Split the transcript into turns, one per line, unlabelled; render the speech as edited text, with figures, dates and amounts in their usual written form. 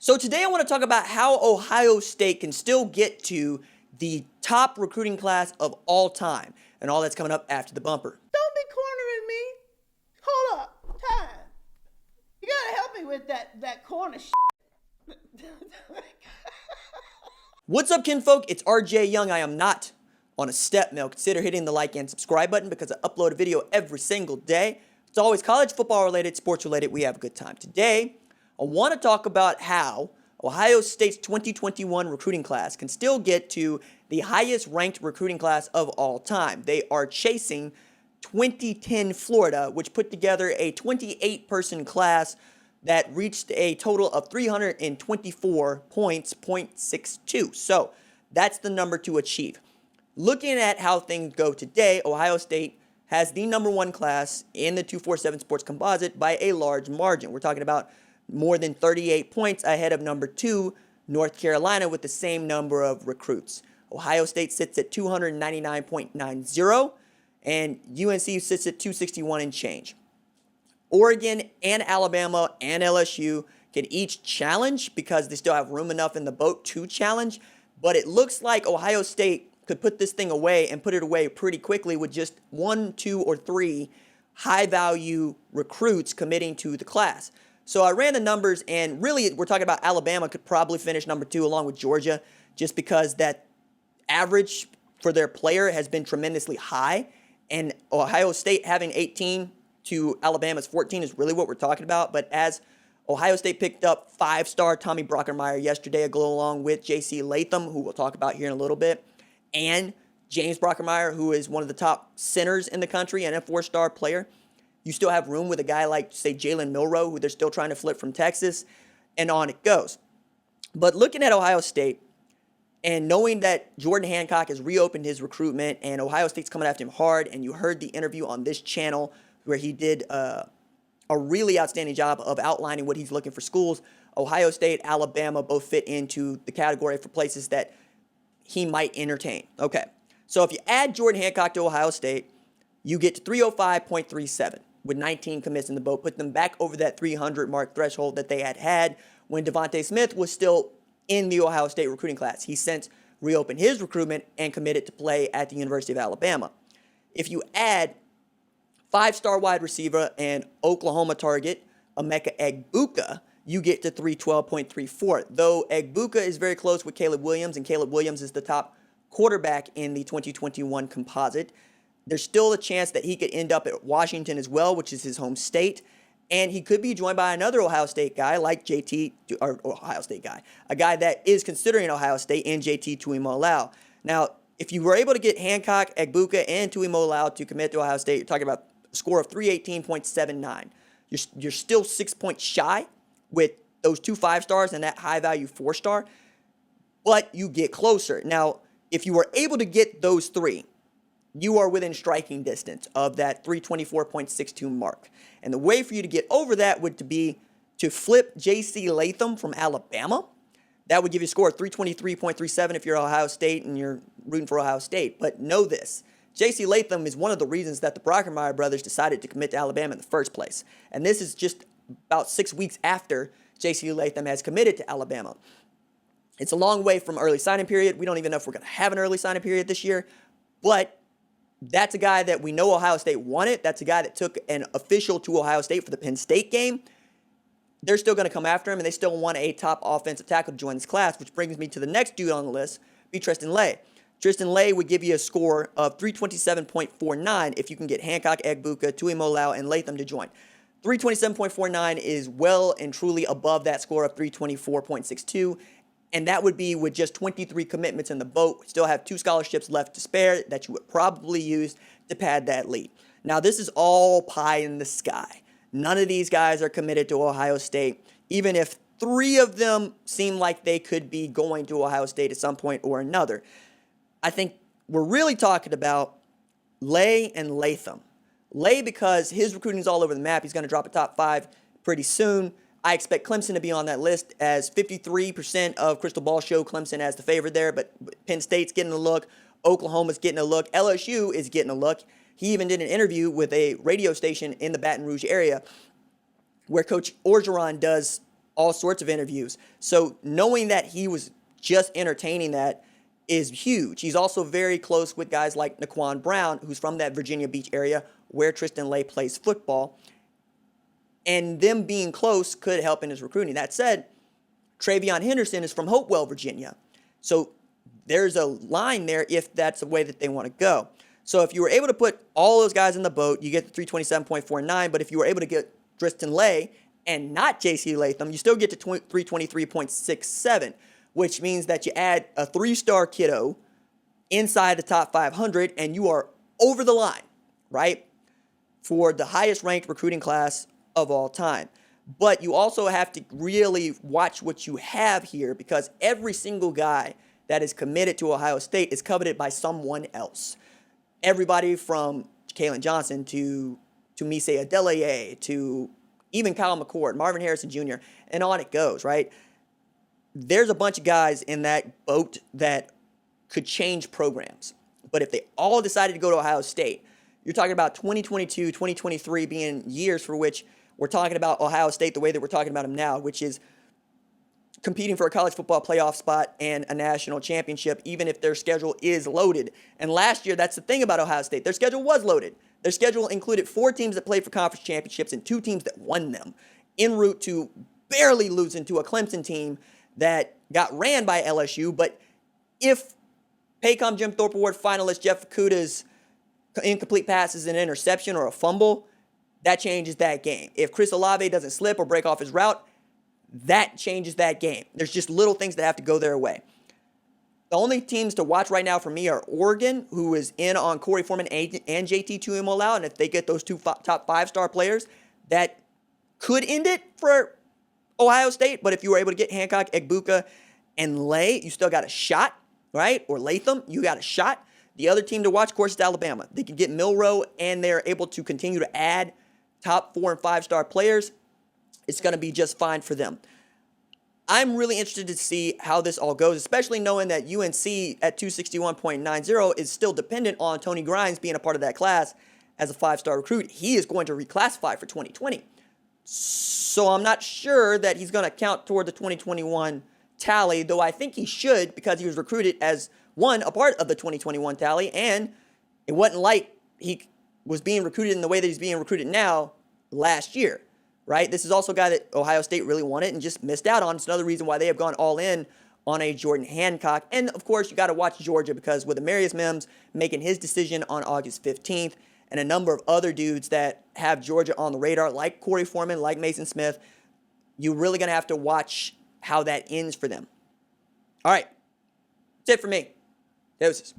So today I want to talk about how Ohio State can still get to the top recruiting class of all time, and all that's coming up after the bumper.
Don't be cornering me. Hold up. Time. You gotta help me with that corner shit.
What's up, kinfolk? It's RJ Young. I am not on a step mill. Consider hitting the like and subscribe button because I upload a video every single day. It's always college football related, sports related. We have a good time. Today, I want to talk about how Ohio State's 2021 recruiting class can still get to the highest ranked recruiting class of all time. They are chasing 2010 Florida, which put together a 28-person class that reached a total of 324 points, .62. So that's the number to achieve. Looking at how things go today, Ohio State has the number one class in the 247 Sports Composite by a large margin. We're talking about more than 38 points ahead of number 2, North Carolina, with the same number of recruits. Ohio State sits at 299.90, and UNC sits at 261 and change. Oregon and Alabama and LSU can each challenge because they still have room enough in the boat to challenge, but it looks like Ohio State could put this thing away and put it away pretty quickly with just 1, 2, or 3 high-value recruits committing to the class. So I ran the numbers, and really we're talking about Alabama could probably finish number 2 along with Georgia just because that average for their player has been tremendously high, and Ohio State having 18 to Alabama's 14 is really what we're talking about. But as Ohio State picked up 5-star Tommy Brockermeyer yesterday, go along with J.C. Latham, who we'll talk about here in a little bit, and James Brockermeyer, who is one of the top centers in the country and a 4-star player. You still have room with a guy like, say, Jalen Milroe, who they're still trying to flip from Texas, and on it goes. But looking at Ohio State and knowing that Jordan Hancock has reopened his recruitment and Ohio State's coming after him hard, and you heard the interview on this channel where he did a really outstanding job of outlining what he's looking for schools, Ohio State, Alabama both fit into the category for places that he might entertain. Okay, so if you add Jordan Hancock to Ohio State, you get to 305.37 with 19 commits in the boat, put them back over that 300 mark threshold that they had when Devontae Smith was still in the Ohio State recruiting class. He since reopened his recruitment and committed to play at the University of Alabama. If you add 5-star wide receiver and Oklahoma target Emeka Egbuka, you get to 312.34. Though Egbuka is very close with Caleb Williams, and Caleb Williams is the top quarterback in the 2021 composite, there's still a chance that he could end up at Washington as well, which is his home state. And he could be joined by another Ohio State guy like JT, or Ohio State guy, a guy that is considering Ohio State, and JT Tuimoloau. Now, if you were able to get Hancock, Egbuka, and Tuimoloau to commit to Ohio State, you're talking about a score of 318.79. You're still 6 points shy with those 2 5-stars and that high-value 4-star, but you get closer. Now, if you were able to get those 3, you are within striking distance of that 324.62 mark. And the way for you to get over that would be to flip J.C. Latham from Alabama. That would give you a score of 323.37 if you're Ohio State and you're rooting for Ohio State. But know this, J.C. Latham is one of the reasons that the Brockermeyer brothers decided to commit to Alabama in the first place. And this is just about 6 weeks after J.C. Latham has committed to Alabama. It's a long way from early signing period. We don't even know if we're going to have an early signing period this year. But that's a guy that we know Ohio State wanted. That's a guy that took an official to Ohio State for the Penn State game. They're still going to come after him, and they still want a top offensive tackle to join this class, which brings me to the next dude on the list, be Tristan Leigh. Tristan Leigh would give you a score of 327.49 if you can get Hancock, Egbuka, Tuimoloau, and Latham to join. 327.49 is well and truly above that score of 324.62, and that would be with just 23 commitments in the boat. We still have 2 scholarships left to spare that you would probably use to pad that lead. Now, this is all pie in the sky. None of these guys are committed to Ohio State, even if 3 of them seem like they could be going to Ohio State at some point or another. I think we're really talking about Leigh and Latham. Leigh, because his recruiting is all over the map. He's going to drop a top 5 pretty soon. I expect Clemson to be on that list, as 53% of Crystal Ball show Clemson as the favorite there, but Penn State's getting a look. Oklahoma's getting a look. LSU is getting a look. He even did an interview with a radio station in the Baton Rouge area where Coach Orgeron does all sorts of interviews. So knowing that he was just entertaining that is huge. He's also very close with guys like Naquan Brown, who's from that Virginia Beach area where Tristan Leigh plays football. And them being close could help in his recruiting. That said, Travion Henderson is from Hopewell, Virginia. So there's a line there if that's the way that they want to go. So if you were able to put all those guys in the boat, you get the 327.49. But if you were able to get Tristan Leigh and not J.C. Latham, you still get to 323.67, which means that you add a 3-star kiddo inside the top 500, and you are over the line, right, for the highest ranked recruiting class of all time. But you also have to really watch what you have here, because every single guy that is committed to Ohio State is coveted by someone else. Everybody from Kalen Johnson to Mise Adeleye to even Kyle McCord, Marvin Harrison Jr., and on it goes, right? There's a bunch of guys in that boat that could change programs. But if they all decided to go to Ohio State, you're talking about 2022, 2023 being years for which we're talking about Ohio State the way that we're talking about them now, which is competing for a college football playoff spot and a national championship, even if their schedule is loaded. And last year, that's the thing about Ohio State. Their schedule was loaded. Their schedule included 4 teams that played for conference championships and 2 teams that won them, en route to barely losing to a Clemson team that got ran by LSU. But if Paycom Jim Thorpe Award finalist Jeff Okuda's incomplete pass is an interception or a fumble, that changes that game. If Chris Olave doesn't slip or break off his route, that changes that game. There's just little things that have to go their way. The only teams to watch right now for me are Oregon, who is in on Corey Foreman and JT Tuimoloau, and if they get those 2 top 5-star players, that could end it for Ohio State. But if you were able to get Hancock, Egbuka, and Leigh, you still got a shot, right? Or Latham, you got a shot. The other team to watch, of course, is Alabama. They can get Milroe, and they're able to continue to add top 4 and 5-star players. It's going to be just fine for them. I'm really interested to see how this all goes, especially knowing that UNC at 261.90 is still dependent on Tony Grimes being a part of that class as a 5-star recruit. He is going to reclassify for 2020. So I'm not sure that he's going to count toward the 2021 tally, though I think he should, because he was recruited as, one, a part of the 2021 tally, and it wasn't like he was being recruited in the way that he's being recruited now last year. Right? This is also a guy that Ohio State really wanted and just missed out on. It's another reason why they have gone all in on a Jordan Hancock. And, of course, you got to watch Georgia, because with Amarius Mims making his decision on August 15th and a number of other dudes that have Georgia on the radar, like Corey Foreman, like Mason Smith, you're really going to have to watch how that ends for them. All right. That's it for me. Deuces.